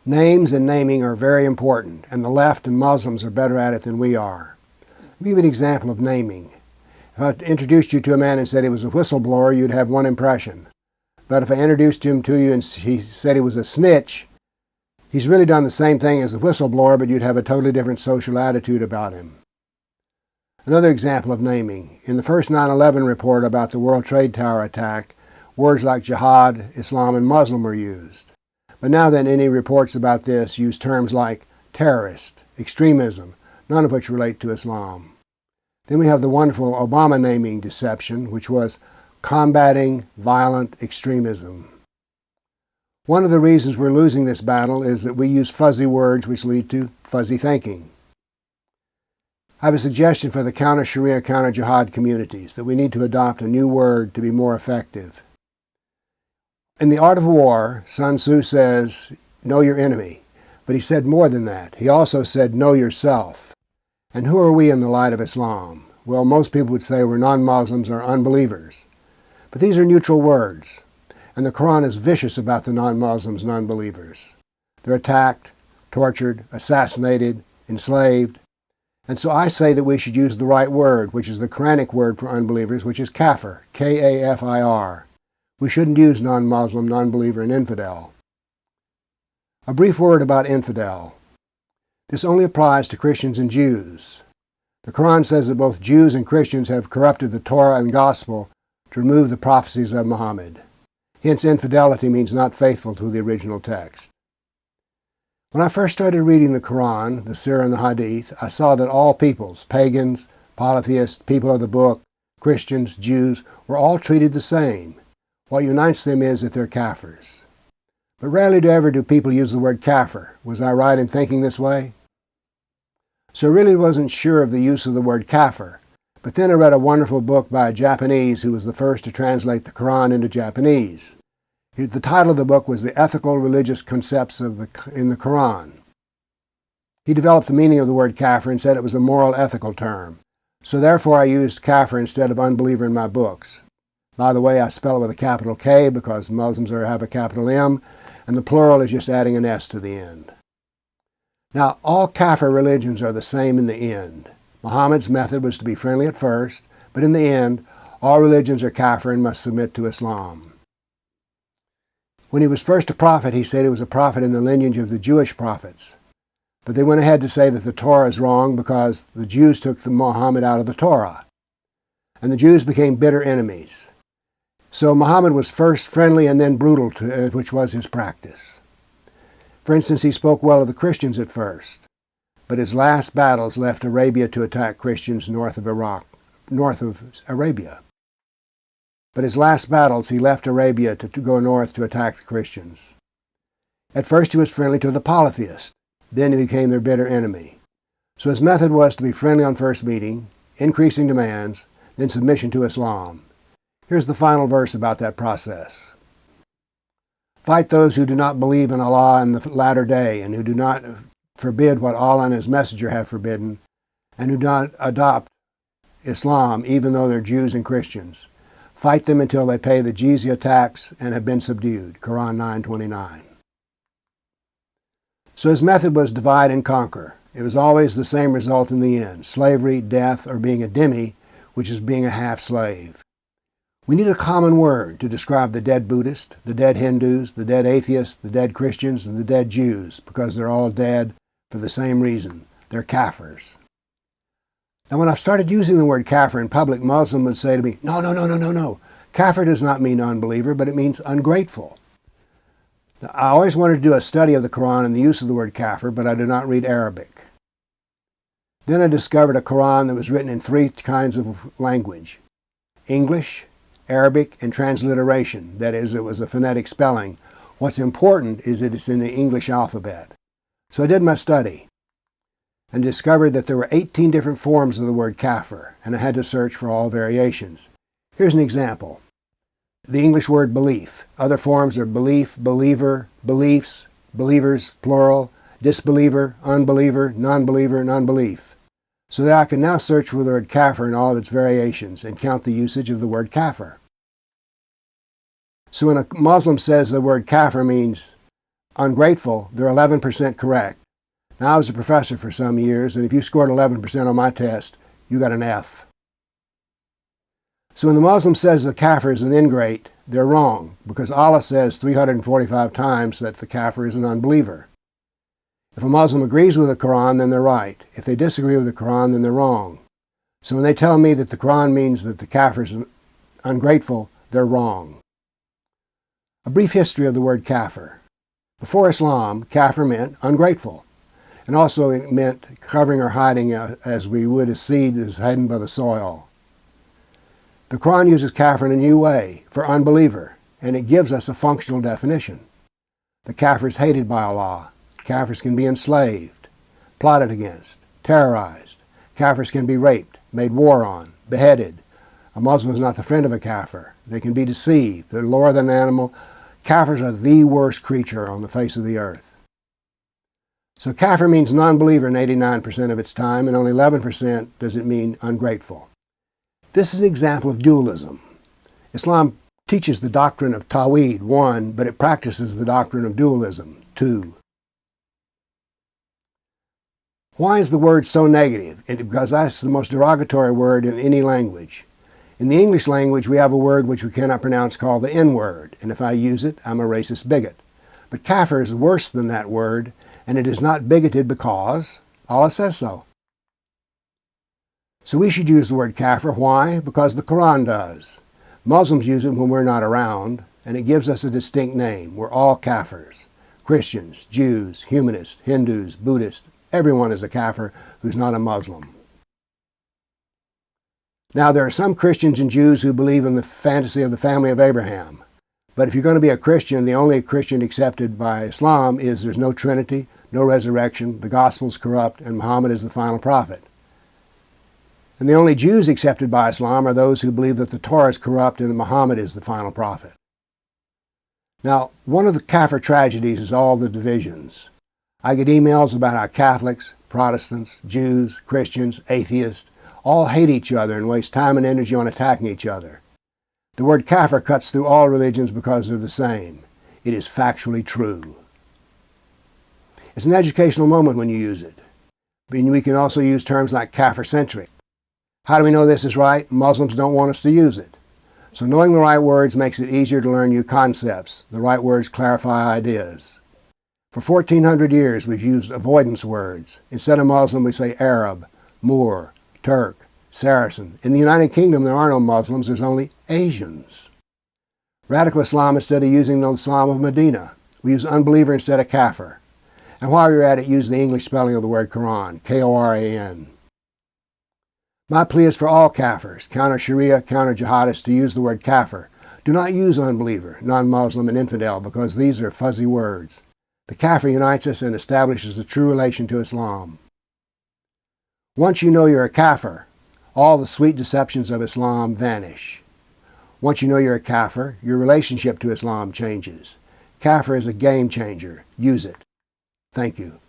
Names and naming are very important, and the left and Muslims are better at it than we are. Let me give you an example of naming. If I introduced you to a man and said he was a whistleblower, you'd have one impression. But if I introduced him to you and he said he was a snitch, he's really done the same thing as a whistleblower, but you'd have a totally different social attitude about him. Another example of naming. In the first 9/11 report about the World Trade Tower attack, words like jihad, Islam, and Muslim were used. But now then, any reports about this use terms like terrorist, extremism, none of which relate to Islam. Then we have the wonderful Obama naming deception, which was combating violent extremism. One of the reasons we're losing this battle is that we use fuzzy words which lead to fuzzy thinking. I have a suggestion for the counter-Sharia, counter-jihad communities, that we need to adopt a new word to be more effective. In The Art of War, Sun Tzu says, know your enemy. But he said more than that. He also said, know yourself. And who are we in the light of Islam? Well, most people would say we're non-Muslims or unbelievers. But these are neutral words. And the Quran is vicious about the non-Muslims, non-believers. They're attacked, tortured, assassinated, enslaved. And so I say that we should use the right word, which is the Quranic word for unbelievers, which is kafir, K-A-F-I-R. We shouldn't use non-Muslim, non-believer, and infidel. A brief word about infidel. This only applies to Christians and Jews. The Quran says that both Jews and Christians have corrupted the Torah and Gospel to remove the prophecies of Muhammad. Hence, infidelity means not faithful to the original text. When I first started reading the Quran, the Sirah, and the Hadith, I saw that all peoples, pagans, polytheists, people of the book, Christians, Jews, were all treated the same. What unites them is that they're kafirs. But rarely do people use the word kafir. Was I right in thinking this way? So I really wasn't sure of the use of the word kafir. But then I read a wonderful book by a Japanese who was the first to translate the Quran into Japanese. The title of the book was The Ethico-Religious Concepts in the Quran. He developed the meaning of the word kafir and said it was a moral ethical term. So therefore I used kafir instead of unbeliever in my books. By the way, I spell it with a capital K because Muslims have a capital M, and the plural is just adding an S to the end. Now, all kafir religions are the same in the end. Muhammad's method was to be friendly at first, but in the end, all religions are kafir and must submit to Islam. When he was first a prophet, he said he was a prophet in the lineage of the Jewish prophets. But they went ahead to say that the Torah is wrong because the Jews took the Muhammad out of the Torah. And the Jews became bitter enemies. So Muhammad was first friendly and then brutal, which was his practice. For instance, he spoke well of the Christians at first, but his last battles left Arabia to attack Christians north of Arabia. But his last battles, he left Arabia to go north to attack the Christians. At first he was friendly to the polytheists, then he became their bitter enemy. So his method was to be friendly on first meeting, increasing demands, then submission to Islam. Here's the final verse about that process. Fight those who do not believe in Allah in the latter day, and who do not forbid what Allah and His Messenger have forbidden, and who do not adopt Islam, even though they're Jews and Christians. Fight them until they pay the jizya tax and have been subdued. Quran 9:29. So his method was divide and conquer. It was always the same result in the end: slavery, death, or being a dhimmi, which is being a half-slave. We need a common word to describe the dead Buddhists, the dead Hindus, the dead atheists, the dead Christians, and the dead Jews, because they're all dead for the same reason. They're kafirs. Now, when I started using the word kafir in public, Muslims would say to me, no. Kafir does not mean unbeliever, but it means ungrateful. Now, I always wanted to do a study of the Quran and the use of the word kafir, but I did not read Arabic. Then I discovered a Quran that was written in 3 kinds of language: English, Arabic, and transliteration. That is, it was a phonetic spelling. What's important is that it's in the English alphabet. So I did my study and discovered that there were 18 different forms of the word kafir, and I had to search for all variations. Here's an example. The English word belief. Other forms are belief, believer, beliefs, believers, plural, disbeliever, unbeliever, non-believer, and unbelief. So that I can now search for the word kafir in all of its variations and count the usage of the word kafir. So when a Muslim says the word kafir means ungrateful, they're 11% correct. Now, I was a professor for some years, and if you scored 11% on my test, you got an F. So when the Muslim says the kafir is an ingrate, they're wrong, because Allah says 345 times that the kafir is an unbeliever. If a Muslim agrees with the Quran, then they're right. If they disagree with the Quran, then they're wrong. So when they tell me that the Quran means that the kafir is ungrateful, they're wrong. A brief history of the word kafir. Before Islam, kafir meant ungrateful, and also it meant covering or hiding as we would a seed is hidden by the soil. The Quran uses kafir in a new way, for unbeliever, and it gives us a functional definition. The kafir is hated by Allah. Kafirs can be enslaved, plotted against, terrorized. Kafirs can be raped, made war on, beheaded. A Muslim is not the friend of a kafir. They can be deceived. They're lower than an animal. Kafirs are the worst creature on the face of the earth. So kafir means non-believer in 89% of its time, and only 11% does it mean ungrateful. This is an example of dualism. Islam teaches the doctrine of Tawhid, one, but it practices the doctrine of dualism, two. Why is the word so negative? Because that's the most derogatory word in any language. In the English language, we have a word which we cannot pronounce called the N-word, and if I use it, I'm a racist bigot. But kafir is worse than that word, and it is not bigoted because Allah says so. So we should use the word kafir. Why? Because the Quran does. Muslims use it when we're not around, and it gives us a distinct name. We're all kafirs. Christians, Jews, humanists, Hindus, Buddhists. Everyone is a kafir who's not a Muslim. Now, there are some Christians and Jews who believe in the fantasy of the family of Abraham. But if you're going to be a Christian, the only Christian accepted by Islam is there's no Trinity, no resurrection, the gospel's corrupt, and Muhammad is the final prophet. And the only Jews accepted by Islam are those who believe that the Torah is corrupt and that Muhammad is the final prophet. Now, one of the kafir tragedies is all the divisions. I get emails about how Catholics, Protestants, Jews, Christians, atheists, all hate each other and waste time and energy on attacking each other. The word kafir cuts through all religions because they're the same. It is factually true. It's an educational moment when you use it. But we can also use terms like kafir-centric. How do we know this is right? Muslims don't want us to use it. So knowing the right words makes it easier to learn new concepts. The right words clarify ideas. For 1,400 years, we've used avoidance words. Instead of Muslim, we say Arab, Moor, Turk, Saracen. In the United Kingdom, there are no Muslims, there's only Asians. Radical Islam, instead of using the Islam of Medina, we use unbeliever instead of kafir. And while you're at it, use the English spelling of the word Quran, K-O-R-A-N. My plea is for all kafirs, counter-Sharia, counter-jihadists, to use the word kafir. Do not use unbeliever, non-Muslim, and infidel, because these are fuzzy words. The kafir unites us and establishes the true relation to Islam. Once you know you're a kafir, all the sweet deceptions of Islam vanish. Once you know you're a kafir, your relationship to Islam changes. Kafir is a game changer. Use it. Thank you.